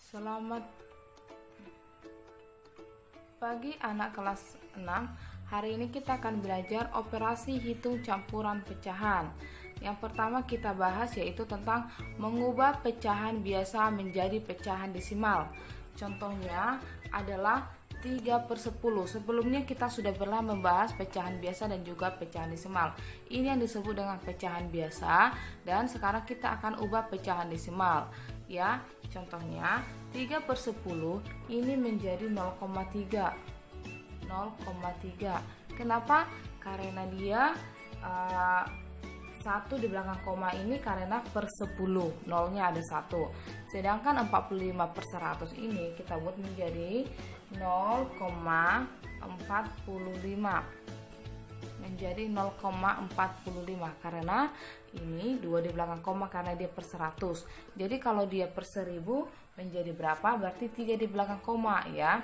Selamat pagi anak kelas 6. Hari ini kita akan belajar operasi hitung campuran pecahan. Yang pertama kita bahas yaitu tentang mengubah pecahan biasa menjadi pecahan desimal. Contohnya adalah 3/10. Sebelumnya kita sudah pernah membahas pecahan biasa dan juga pecahan desimal. Ini yang disebut dengan pecahan biasa, dan sekarang kita akan ubah pecahan desimal. Ya, contohnya 3/10 ini menjadi 0,3. 0,3. Kenapa? Karena dia 1 di belakang koma ini karena per 10, nolnya ada 1. Sedangkan 45/100 ini kita buat menjadi 0,45. Menjadi 0,45 karena ini 2 di belakang koma karena dia per 100. Jadi kalau dia per 1000 menjadi berapa? Berarti 3 di belakang koma ya.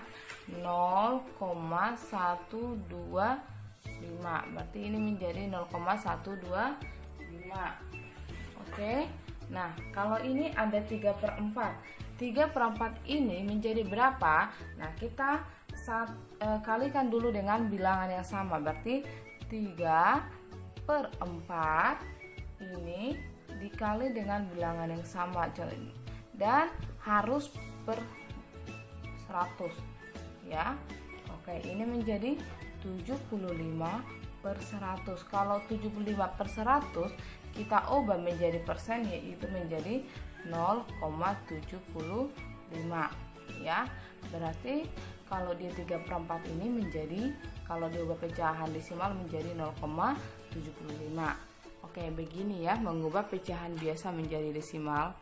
0,125. Berarti ini menjadi 0,125. Oke. Nah, kalau ini ada 3/4. 3/4 ini menjadi berapa? Nah, kita kalikan dulu dengan bilangan yang sama. Berarti 3/4 ini dikali dengan bilangan yang sama dan harus per 100 ya. Oke, ini menjadi 75/100. Kalau 75/100 kita ubah menjadi persen, yaitu menjadi 0,75 ya. Berarti kalau dia 3/4 ini menjadi, kalau diubah pecahan desimal menjadi 0,75. Oke, begini ya mengubah pecahan biasa menjadi desimal.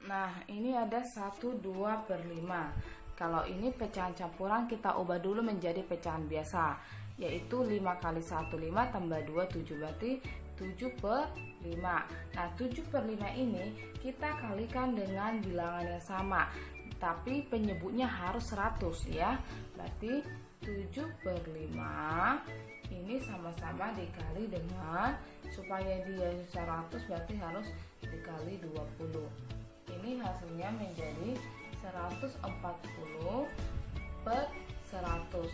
Nah, ini ada 1/2/5. Kalau ini pecahan campuran kita ubah dulu menjadi pecahan biasa, yaitu 5 kali 1 5 tambah 2 7, berarti 7/5. Nah, 7/5 ini kita kalikan dengan bilangan yang sama, tapi penyebutnya harus 100 ya. Berarti 7/5 ini sama-sama dikali dengan, supaya dia 100 berarti harus dikali 20. Ini hasilnya menjadi 140/100.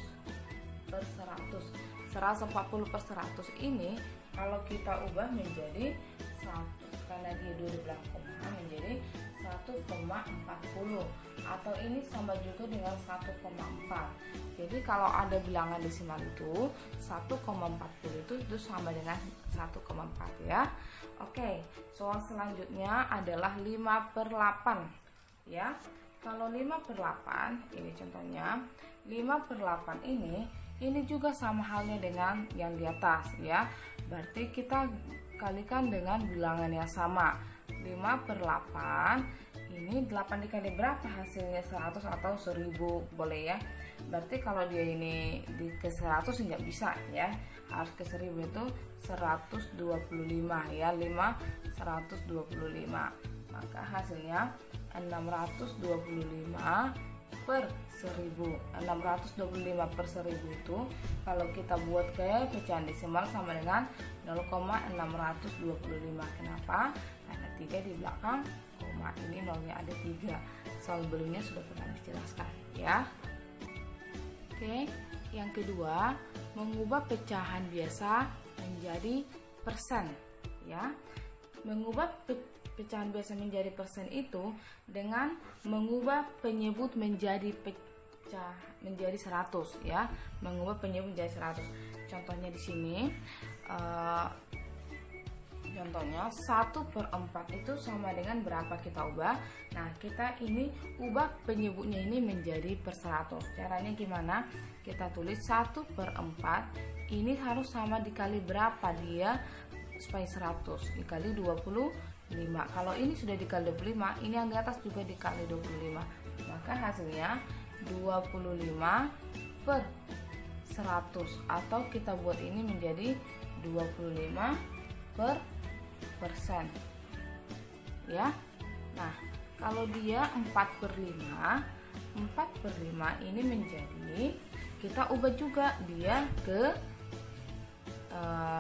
140/100 ini kalau kita ubah menjadi 1, karena dia 2 di belakang koma, menjadi 1,40, atau ini sama juga dengan 1,4. Jadi kalau ada bilangan desimal itu 1,40 itu sama dengan 1,4 ya. Oke, soal selanjutnya adalah 5/8 ya. Kalau 5/8 ini contohnya, 5/8 ini juga sama halnya dengan yang di atas ya. Berarti kita kalikan dengan bilangan yang sama. 5/8 ini 8 dikali berapa hasilnya? 100 atau 1000 boleh ya. Berarti kalau dia ini ke 100 nggak bisa ya, harus ke 1000, itu 125 ya. 125, maka hasilnya 625/1000. 625/1000 itu kalau kita buat ke pecahan desimal sama dengan 0,625. Kenapa? Karena 3 di belakang koma, ini nolnya ada 3. Soal sebelumnya sudah pernah dijelaskan ya. Oke, yang kedua, mengubah pecahan biasa menjadi persen ya. Mengubah pecahan biasa menjadi persen itu dengan mengubah penyebut menjadi menjadi 100 ya. Mengubah penyebut menjadi 100. Contohnya di sini contohnya 1/4 itu sama dengan berapa kita ubah? Nah, kita ini ubah penyebutnya ini menjadi per 100. Caranya gimana? Kita tulis 1/4 ini harus sama dikali berapa dia supaya 100? Dikali 25. Kalau ini sudah dikali 25, ini yang di atas juga dikali 25. Maka hasilnya 25/100, atau kita buat ini menjadi 25% ya. Nah, kalau dia 4/5, 4/5 ini menjadi, kita ubah juga dia ke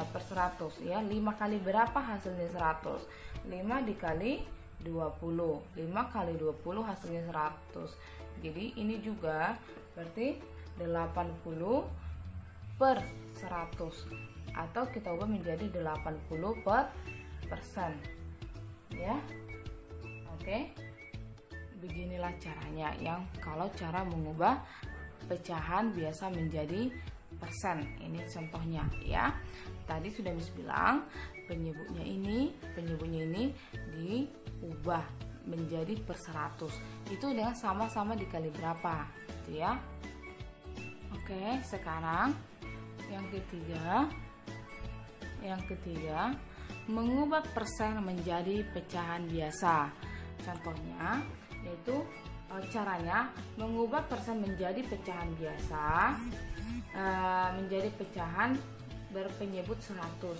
per 100 ya. 5 kali berapa hasilnya? 100. 5 dikali 20. 5 kali 20 hasilnya 100. Jadi ini juga berarti 80 per 100, atau kita ubah menjadi 80% ya. Oke, beginilah caranya yang kalau cara mengubah pecahan biasa menjadi persen. Ini contohnya ya. Tadi sudah Miss bilang penyebutnya ini diubah menjadi per 100. Itu dengan sama-sama dikali berapa gitu ya. Oke, sekarang yang ketiga mengubah persen menjadi pecahan biasa. Contohnya yaitu caranya mengubah persen menjadi pecahan biasa, menjadi pecahan berpenyebut 100.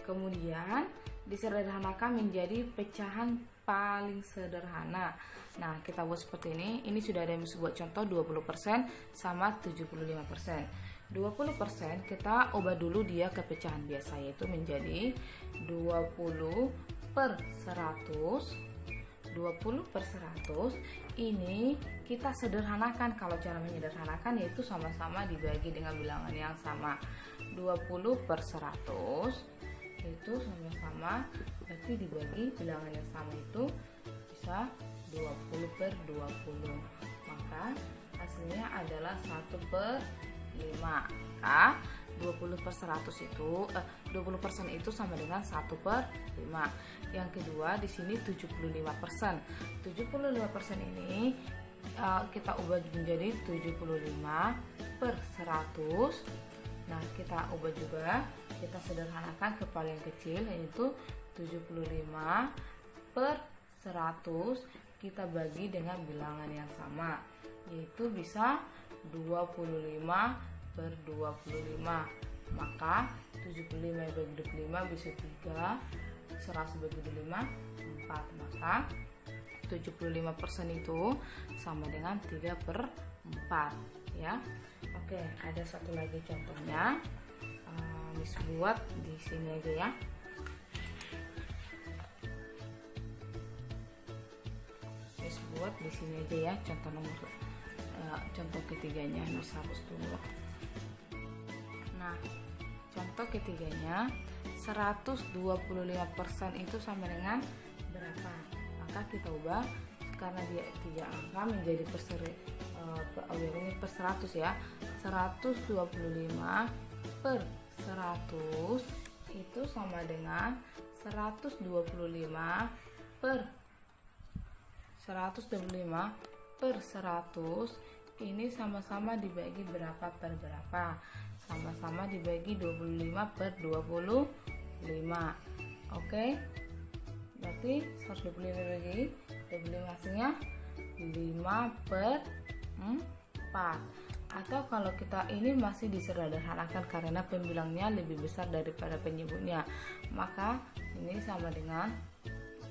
Kemudian disederhanakan menjadi pecahan paling sederhana. Nah, kita buat seperti ini. Ini sudah ada yang buat contoh 20% sama 75%. 20% kita ubah dulu dia ke pecahan biasa, yaitu menjadi 20 per 100. 20 per 100 ini kita sederhanakan. Kalau cara menyederhanakan yaitu sama-sama dibagi dengan bilangan yang sama. 20 per 100 itu sama-sama berarti dibagi bilangan yang sama itu bisa 20 per 20, maka hasilnya adalah 1 per 5. Maka 20 per 100 itu 20% itu sama dengan 1 per 5. Yang kedua di sini 75%. 75% ini kita ubah menjadi 75 per 100. Nah, kita ubah juga, kita sederhanakan ke paling kecil yaitu 75 per 100 kita bagi dengan bilangan yang sama, yaitu bisa 25 per 25. Maka 75 bagi 25 bisa 3, 100 bagi 25 4. Maka 75% itu sama dengan 3 per 4 ya. Oke, ada satu lagi contohnya. Miss buat di sini aja ya. Miss buat di sini aja ya contoh contoh ketiganya. Miss hapus dulu. Nah, contoh ketiganya 125% itu sama dengan berapa? Maka kita ubah karena dia 3 angka menjadi per 100 ya. 125 per 100 itu sama dengan 125 per 100 ini sama-sama dibagi berapa per berapa? Sama-sama dibagi 25 per 25. Oke, berarti 125 bagi 25 hasilnya 5 per 4. Atau kalau kita ini masih disederhanakan karena pembilangnya lebih besar daripada penyebutnya, maka ini sama dengan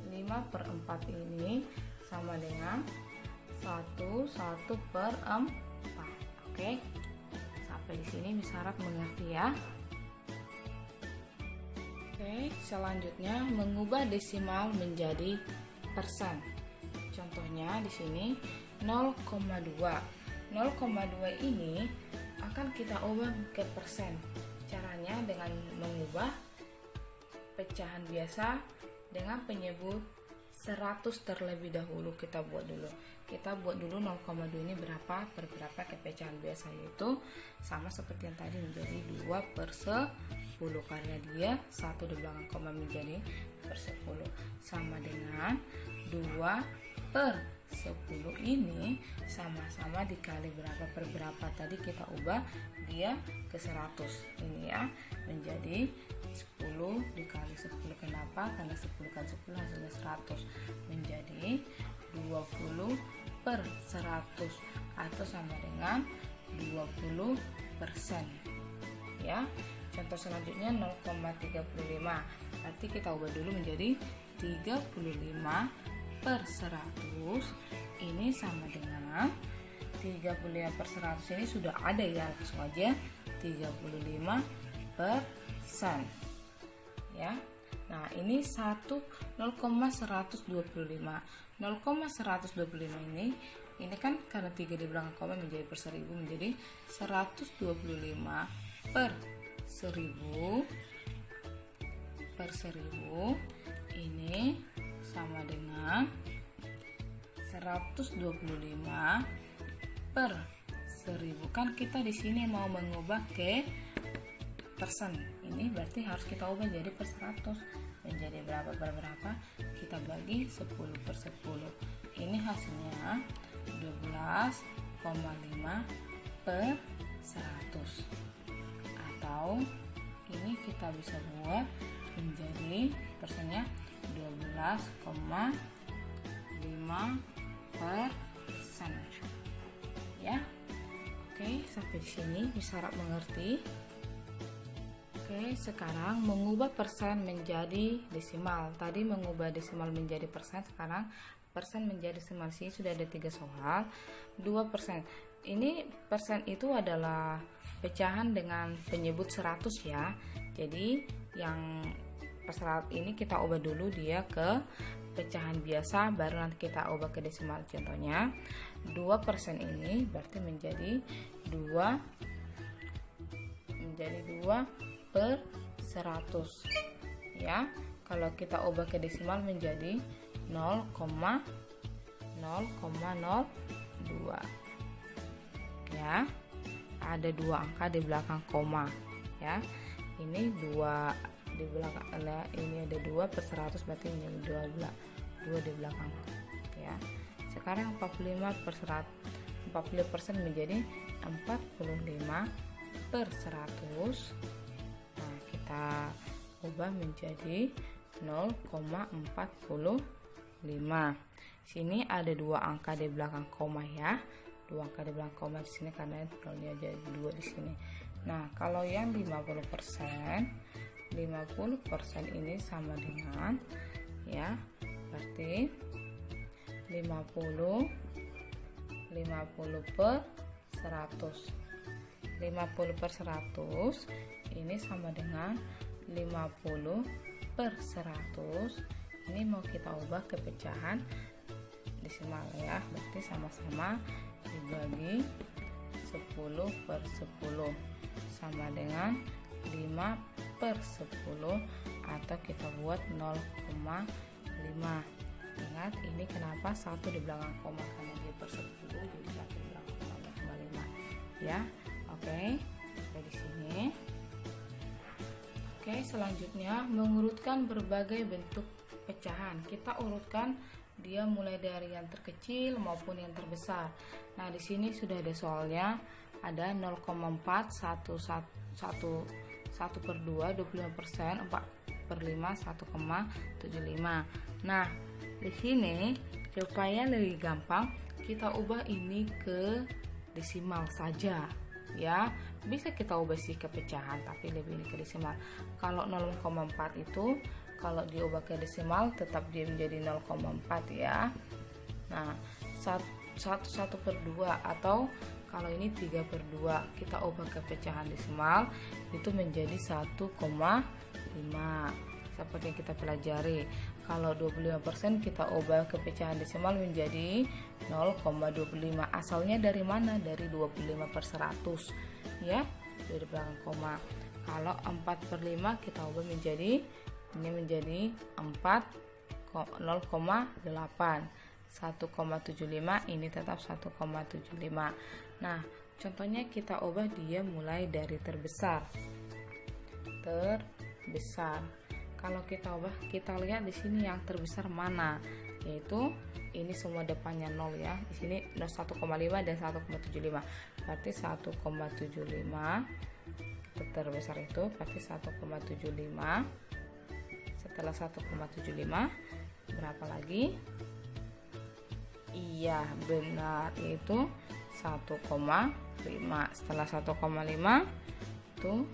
5 per 4 ini sama dengan 1 per 4. Oke, sampai di sini Miss harap mengerti ya. Oke, selanjutnya mengubah desimal menjadi persen. Contohnya di sini 0,2. 0,2 ini akan kita ubah ke persen. Caranya dengan mengubah pecahan biasa dengan penyebut 100 terlebih dahulu. Kita buat dulu 0,2 ini berapa per berapa ke pecahan biasa, yaitu sama seperti yang tadi menjadi 2 per 10 karena dia 1 di belakang koma menjadi per 10 sama dengan 2 per 10 ini sama-sama dikali berapa per berapa, tadi kita ubah dia ke 100 ini ya menjadi 10 dikali 10. Kenapa? Karena 10 kali 10 hasilnya 100 menjadi 20 per 100 atau sama dengan 20% ya. Contoh selanjutnya 0,35, berarti kita ubah dulu menjadi 35 per 100 ini sama dengan 35 per 100 ini sudah ada ya, langsung aja 35% ya. Nah, ini 0,125. 0,125 ini kan karena 3 di belakang koma menjadi per 1000, menjadi 125 per 1000 per 1000 ini sama dengan 125 per 1000. Kan kita di sini mau mengubah ke persen. Ini berarti harus kita ubah jadi per 100. Menjadi berapa per berapa? Kita bagi 10 per 10. Ini hasilnya 12,5 per 100. Atau ini kita bisa buat menjadi persennya 12,5%. Ya. Oke, sampai di sini bisa harap mengerti. Oke, sekarang mengubah persen menjadi desimal. Tadi mengubah desimal menjadi persen, sekarang persen menjadi desimal. Sini sudah ada 3 soal. 2%. Ini persen itu adalah pecahan dengan penyebut 100 ya. Jadi yang per 100 ini kita ubah dulu dia ke pecahan biasa, baru nanti kita ubah ke desimal. Contohnya 2% ini berarti menjadi 2 per 100 ya. Kalau kita ubah ke desimal menjadi 0,002 ya. Ada 2 angka di belakang koma ya. Ini 2 di belakang, ini ada 2 per 100 berarti menjadi 2 di belakang ya. Sekarang 40% menjadi 45 per 100. Nah, kita ubah menjadi 0,45. Sini ada 2 angka di belakang koma ya. 2 angka di belakang koma di sini karena nolnya jadi 2 di sini. Nah, kalau yang 50% ini sama dengan ya, berarti 50 per 100. 50 per 100 ini sama dengan 50 per 100. Ini mau kita ubah ke pecahan desimal ya, berarti sama-sama dibagi 10 per 10 sama dengan 5 per 10, atau kita buat 0,5. Ingat, ini kenapa 1 di belakang koma, karena dia per 10 jadi 1 di belakang koma 0,5 ya. Oke, sampai di sini. Oke, selanjutnya mengurutkan berbagai bentuk pecahan. Kita urutkan dia mulai dari yang terkecil maupun yang terbesar. Nah, di sini sudah ada soalnya, ada 0,4, 1 per 2, 25%, 4 per 5, 1,75. Nah, di sini supaya lebih gampang kita ubah ini ke desimal saja ya. Bisa kita ubah sih ke pecahan, tapi lebih ini ke desimal. Kalau 0,4 itu kalau diubah ke desimal tetap dia menjadi 0,4 ya. Nah, 1 per 2 atau kalau ini 3 per 2 kita ubah ke pecahan desimal itu menjadi 1,5. Seperti yang kita pelajari, kalau 25% kita ubah ke pecahan desimal menjadi 0,25. Asalnya dari mana? Dari 25 per 100 ya, dari belakang koma. Kalau 4 per 5 kita ubah menjadi, ini menjadi 0,8. 1,75 ini tetap 1,75. Nah, contohnya kita ubah dia mulai dari terbesar. Kalau kita ubah, kita lihat di sini yang terbesar mana, yaitu ini semua depannya 0 ya. Di sini 1,5 dan 1,75. Berarti 1,75 terbesar itu berarti 1,75. Setelah 1,75 berapa lagi? Iya, benar, itu 1,5. Setelah 1,5 tuh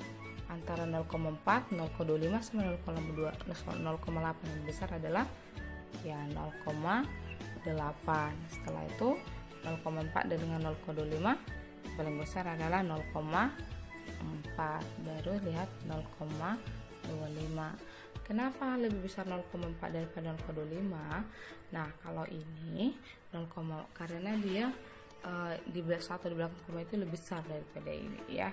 antara 0,4, 0,25 sama 0,8 yang besar adalah ya 0,8. Setelah itu 0,4 dan dengan 0,25 paling besar adalah 0,4. Baru lihat 0,25. Kenapa lebih besar 0,4 daripada 0,25? Nah, kalau ini 0, karena dia di satu di belakang koma itu lebih besar daripada ini ya.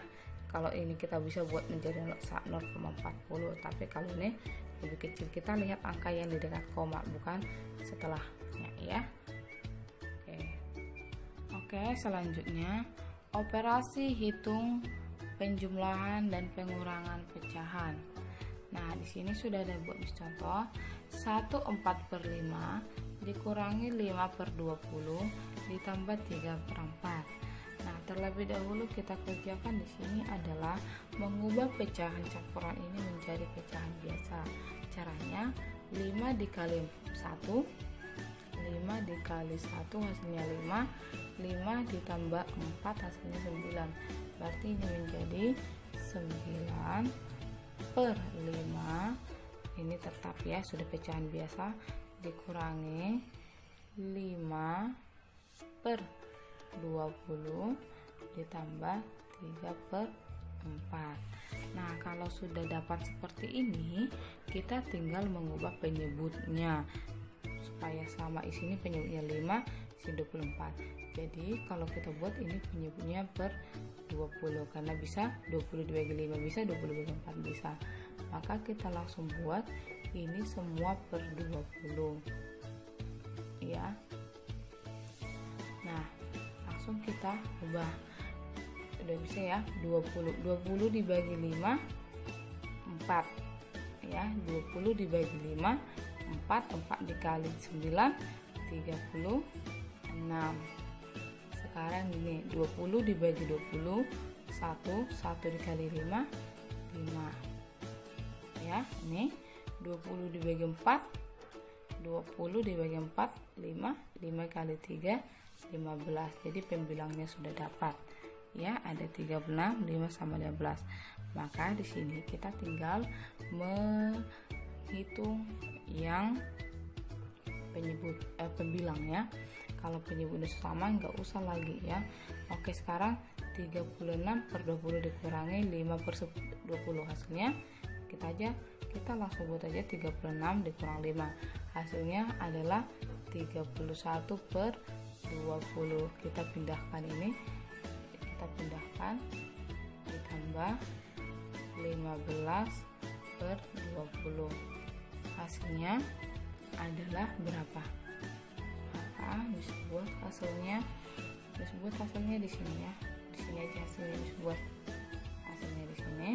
Kalau ini kita bisa buat menjadi 0,40, tapi kalau ini lebih kecil. Kita lihat angka yang di dekat koma, bukan setelahnya ya. Oke, selanjutnya operasi hitung penjumlahan dan pengurangan pecahan. Nah, di sini sudah ada buat contoh. 1/4/5 dikurangi 5/20 ditambah 3/4. Nah, terlebih dahulu kita kerjakan di sini adalah mengubah pecahan campuran ini menjadi pecahan biasa. Caranya 5 dikali 1, 5 dikali 1 hasilnya 5, 5 ditambah 4 hasilnya 9. Berarti ini menjadi 9/5. Ini tetap ya, sudah pecahan biasa, dikurangi 5/20 ditambah 3/4. Nah, kalau sudah dapat seperti ini, kita tinggal mengubah penyebutnya supaya sama. Di sini penyebutnya 5, sini 24. Jadi kalau kita buat ini penyebutnya per 20, karena bisa 20 dibagi 5 bisa, 20 dibagi 4 bisa. Maka kita langsung buat ini semua per 20 ya. Nah, langsung kita ubah. Udah bisa ya, 20 dibagi 5 4 ya, 20 dibagi 5 4 dikali 9 36. Sekarang ini 20 dibagi 20 1 dikali 5 ya. Ini 20 dibagi 4 20 dibagi 4 5 kali 3 15. Jadi pembilangnya sudah dapat ya, ada 36, 5 sama 15. Maka di sini kita tinggal menghitung yang pembilang ya. Kalau penyebutnya sama nggak usah lagi ya. Oke, sekarang 36/20 dikurangi 5/20 hasilnya kita langsung buat aja 36 dikurang 5, hasilnya adalah 31/20. Kita pindahkan ini, ditambah 15/20, hasilnya adalah berapa? Maka disebut hasilnya di sini ya. Di sini aja hasilnya disebut. Hasilnya di sini.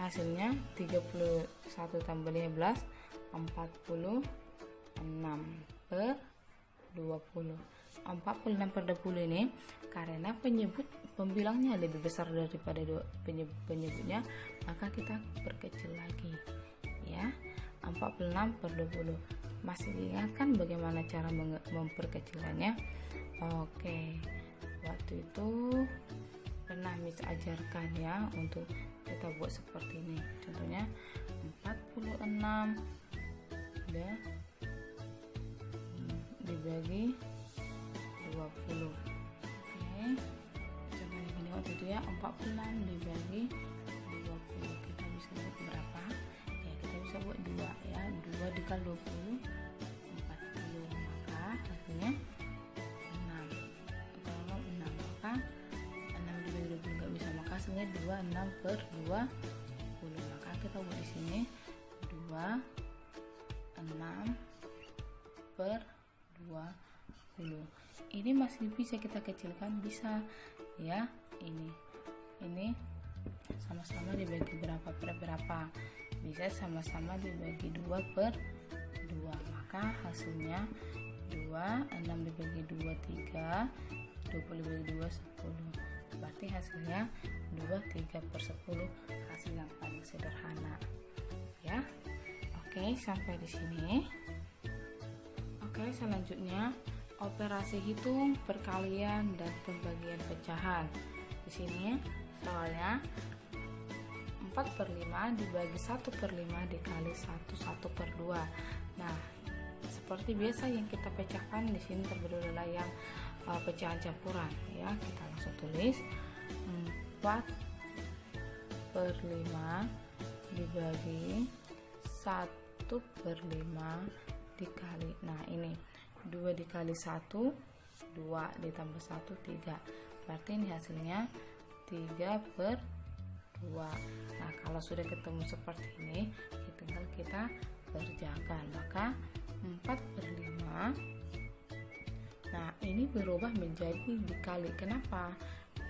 Hasilnya 31 tambah 15 46/20. 46/20 ini karena pembilangnya lebih besar daripada penyebutnya, maka kita perkecil lagi ya. 46/20. Masih diingatkan bagaimana cara memperkecilkannya? Oke, waktu itu pernah Miss ajarkan ya untuk kita buat seperti ini. Contohnya 46 udah dibagi 20. Oke, contohnya gini waktu itu ya, 46 dibagi 20. Kita bisa buat berapa? Ya, kita bisa buat 2 ya. 2 dikali 20 40. Maka hasilnya 6. Kalau 6 maka 6 dibagi 20 nggak bisa, maka hasilnya 26/20. Maka kita buat di sini 26/20. Ini masih bisa kita kecilkan, bisa ya. Ini sama-sama dibagi berapa per berapa, bisa sama-sama dibagi 2/2. Maka hasilnya 2, 6 dibagi 2 3, 20 dibagi 2 10. Berarti hasilnya 2 3/10, hasil yang paling sederhana ya. Oke, sampai di sini. Oke, selanjutnya operasi hitung perkalian dan pembagian pecahan. Di sini soalnya 4/5 dibagi 1/5 dikali 1/2. Nah, seperti biasa yang kita pecahkan di sini terlebih dahulu adalah yang pecahan campuran ya. Kita langsung tulis 4/5 dibagi 1/5 dikali, nah ini 2 dikali 1 2 ditambah 1 3, berarti ini hasilnya 3/2. Nah kalau sudah ketemu seperti ini, tinggal kita kerjakan, maka 4/5. Nah ini berubah menjadi dikali, kenapa?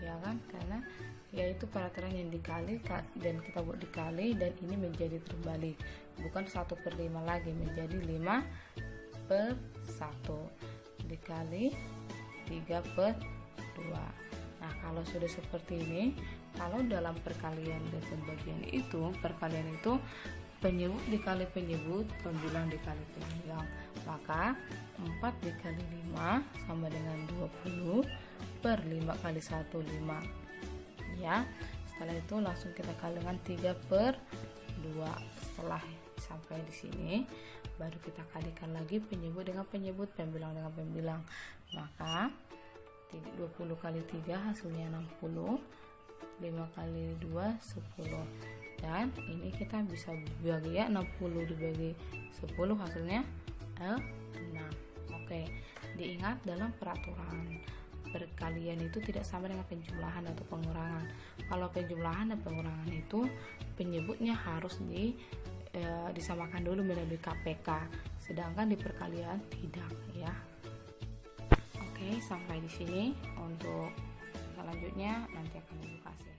Ya kan, karena yaitu peraturan yang dikali dan kita buat dikali, dan ini menjadi terbalik, bukan 1/5 lagi, menjadi 5/1 dikali 3/2. Nah kalau sudah seperti ini, kalau dalam perkalian dan pembagian itu, perkalian itu penyebut dikali penyebut, pembilang dikali pembilang, maka 4 dikali 5 sama dengan 20 per 5 kali 1 5 ya. Setelah itu langsung kita kali dengan 3/2. Setelah sampai di sini baru kita kalikan lagi penyebut dengan penyebut, pembilang dengan pembilang, maka 20 kali 3 hasilnya 60, 5 kali 2 10, dan ini kita bisa bagi ya, 60 dibagi 10 hasilnya 6. Oke, diingat dalam peraturan perkalian itu tidak sama dengan penjumlahan atau pengurangan. Kalau penjumlahan dan pengurangan itu penyebutnya harus disamakan dulu melalui KPK, sedangkan di perkalian tidak ya. Oke, sampai di sini. Untuk selanjutnya nanti akan ibu kasih.